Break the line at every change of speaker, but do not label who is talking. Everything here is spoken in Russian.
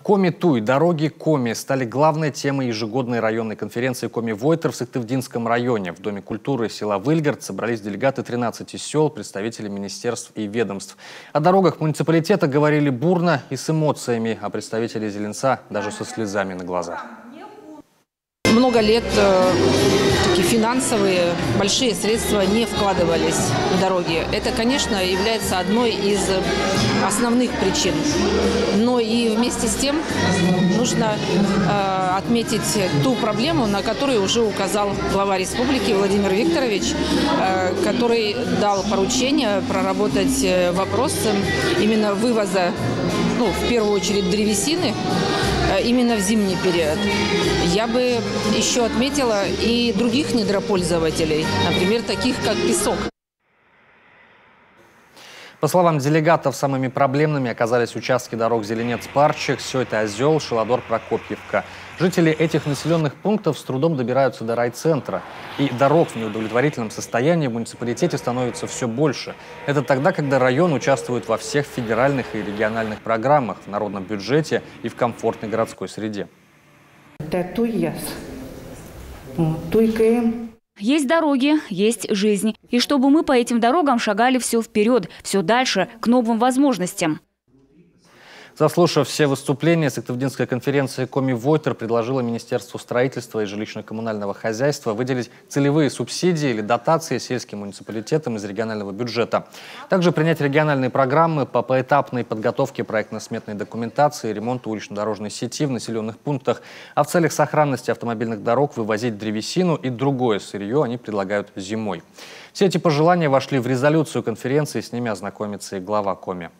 Коми-Туй, дороги Коми стали главной темой ежегодной районной конференции Коми-Войтер в Сыктывдинском районе. В Доме культуры села Выльгард собрались делегаты 13 сел, представители министерств и ведомств. О дорогах муниципалитета говорили бурно и с эмоциями, а представители Зеленца даже со слезами на глазах.
Много лет такие финансовые большие средства не вкладывались в дороги. Это, конечно, является одной из основных причин. Но и вместе с тем нужно отметить ту проблему, на которую уже указал глава республики Владимир Викторович, который дал поручение проработать вопрос именно вывоза, в первую очередь, древесины, именно в зимний период. Я бы еще отметила и других недропользователей, например, таких как песок.
По словам делегатов, самыми проблемными оказались участки дорог Зеленец-Парчик, Сёй-Озёл, Шиладор-Прокопьевка. Жители этих населенных пунктов с трудом добираются до райцентра. И дорог в неудовлетворительном состоянии в муниципалитете становится все больше. Это тогда, когда район участвует во всех федеральных и региональных программах, в народном бюджете и в комфортной городской среде.
Есть дороги, есть жизнь. И чтобы мы по этим дорогам шагали все вперед, все дальше, к новым возможностям.
Заслушав все выступления, Сыктывдинская конференция Коми-Войтер предложила Министерству строительства и жилищно-коммунального хозяйства выделить целевые субсидии или дотации сельским муниципалитетам из регионального бюджета. Также принять региональные программы по поэтапной подготовке проектно-сметной документации и ремонту улично-дорожной сети в населенных пунктах. А в целях сохранности автомобильных дорог вывозить древесину и другое сырье они предлагают зимой. Все эти пожелания вошли в резолюцию конференции, с ними ознакомится и глава Коми.